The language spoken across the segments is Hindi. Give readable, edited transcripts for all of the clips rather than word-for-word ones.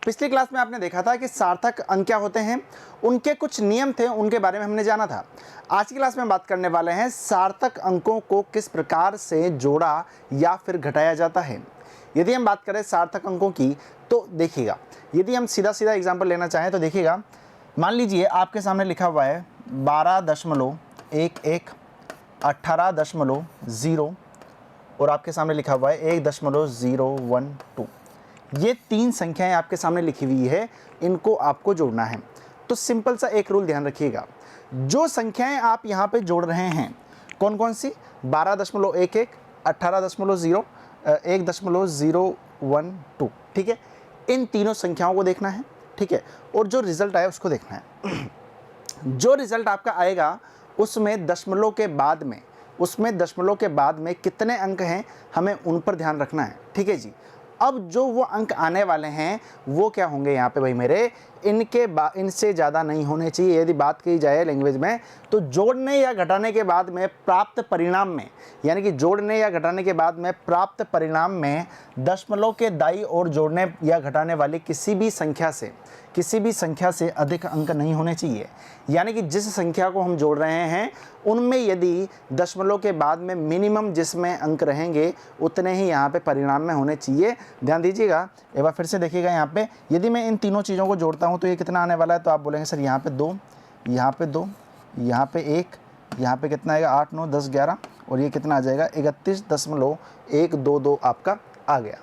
पिछली क्लास में आपने देखा था कि सार्थक अंक क्या होते हैं, उनके कुछ नियम थे, उनके बारे में हमने जाना था। आज की क्लास में बात करने वाले हैं सार्थक अंकों को किस प्रकार से जोड़ा या फिर घटाया जाता है। यदि हम बात करें सार्थक अंकों की तो देखिएगा, यदि हम सीधा सीधा एग्जाम्पल लेना चाहें तो देखिएगा, मान लीजिए आपके सामने लिखा हुआ है 12.11, 18.0 और आपके सामने लिखा हुआ है 1.012। ये तीन संख्याएं आपके सामने लिखी हुई है, इनको आपको जोड़ना है। तो सिंपल सा एक रूल ध्यान रखिएगा, जो संख्याएं आप यहाँ पे जोड़ रहे हैं कौन कौन सी, 12.11, 18.0, 1.012, ठीक है, इन तीनों संख्याओं को देखना है, ठीक है, और जो रिजल्ट आया उसको देखना है। जो रिजल्ट आपका आएगा उसमें दशमलव के बाद में कितने अंक हैं हमें उन पर ध्यान रखना है, ठीक है जी। अब जो वो अंक आने वाले हैं वो क्या होंगे यहाँ पे भाई मेरे, इनसे ज़्यादा नहीं होने चाहिए। यदि बात की जाए लैंग्वेज में तो जोड़ने या घटाने के बाद में प्राप्त परिणाम में, यानी कि जोड़ने या घटाने के बाद में प्राप्त परिणाम में दशमलव के दाईं ओर जोड़ने या घटाने वाली किसी भी संख्या से अधिक अंक नहीं होने चाहिए। यानी कि जिस संख्या को हम जोड़ रहे हैं उनमें यदि दशमलव के बाद में मिनिमम जिसमें अंक रहेंगे उतने ही यहाँ पे परिणाम में होने चाहिए। ध्यान दीजिएगा, एक बार फिर से देखिएगा, यहाँ पे यदि मैं इन तीनों चीज़ों को जोड़ता हूँ तो ये कितना आने वाला है, तो आप बोलेंगे सर यहाँ पे 2, यहाँ पे 2, यहाँ पे 1, यहाँ पे कितना आएगा 8, 9, 10, 11 और ये कितना आ जाएगा 31.122 आपका आ गया।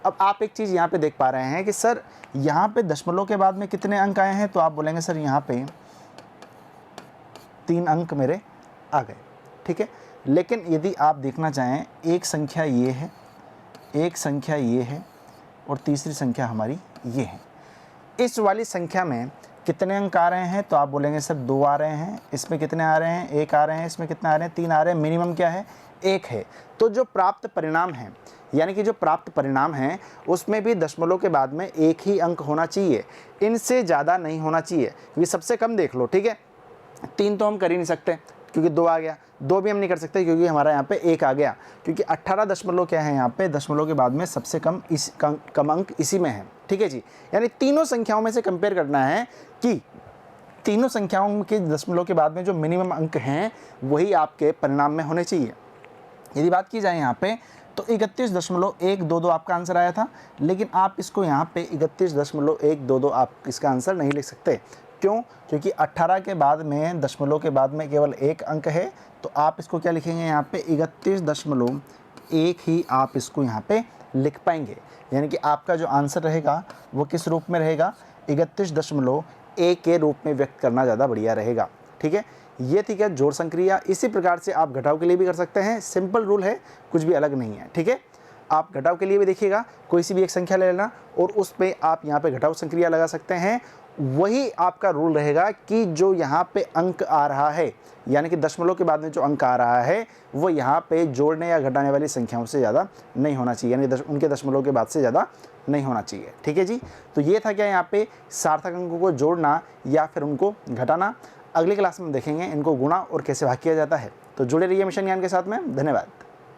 अब आप एक चीज़ यहाँ पे देख पा रहे हैं कि सर यहाँ पे दशमलव के बाद में कितने अंक आए हैं, तो आप बोलेंगे सर यहाँ पे 3 अंक मेरे आ गए, ठीक है। लेकिन यदि आप देखना चाहें एक संख्या ये है, एक संख्या ये है और तीसरी संख्या हमारी ये है, इस वाली संख्या में कितने अंक आ रहे हैं, तो आप बोलेंगे सर 2 आ रहे हैं, इसमें कितने आ रहे हैं 1 आ रहे हैं, इसमें कितने आ रहे हैं 3 आ रहे हैं, मिनिमम क्या है 1 है। तो जो प्राप्त परिणाम है, यानी कि जो प्राप्त परिणाम है उसमें भी दशमलव के बाद में 1 ही अंक होना चाहिए, इनसे ज़्यादा नहीं होना चाहिए। क्योंकि सबसे कम देख लो, ठीक है, 3 तो हम कर ही नहीं सकते क्योंकि 2 आ गया, 2 भी हम नहीं कर सकते क्योंकि हमारा यहाँ पे 1 आ गया, क्योंकि 18 दशमलव क्या है यहाँ पे दशमलव के बाद में सबसे कम कम अंक इसी में है, ठीक है जी। यानी तीनों संख्याओं में से कंपेयर करना है कि तीनों संख्याओं के दशमलव के बाद में जो मिनिमम अंक हैं वही आपके परिणाम में होने चाहिए। यदि बात की जाए यहाँ पे तो 31.122 आपका आंसर आया था, लेकिन आप इसको यहाँ पे 31.122 आप इसका आंसर नहीं लिख सकते। क्यों? क्योंकि 18 के बाद में दशमलव के बाद में केवल 1 अंक है, तो आप इसको क्या लिखेंगे यहाँ पे 31.1 ही आप इसको यहाँ पे लिख पाएंगे। यानी कि आपका जो आंसर रहेगा वो किस रूप में रहेगा, 31.1 के रूप में व्यक्त करना ज़्यादा बढ़िया रहेगा, ठीक है। ये थी क्या जोड़ संक्रिया। इसी प्रकार से आप घटाव के लिए भी कर सकते हैं, सिंपल रूल है, कुछ भी अलग नहीं है, ठीक है। आप घटाव के लिए भी देखिएगा, कोई सी भी एक संख्या ले लेना और उस पे आप यहाँ पे घटाव संक्रिया लगा सकते हैं। वही आपका रूल रहेगा कि जो यहाँ पे अंक आ रहा है, यानी कि दशमलव के बाद में जो अंक आ रहा है वो यहाँ पे जोड़ने या घटाने वाली संख्याओं से ज़्यादा नहीं होना चाहिए, यानी उनके दशमलव के बाद से ज़्यादा नहीं होना चाहिए, ठीक है जी। तो ये था क्या यहाँ पे सार्थक अंकों को जोड़ना या फिर उनको घटाना। अगली क्लास में देखेंगे इनको गुणा और कैसे भाग किया जाता है। तो जुड़े रहिए मिशन ज्ञान के साथ में। धन्यवाद।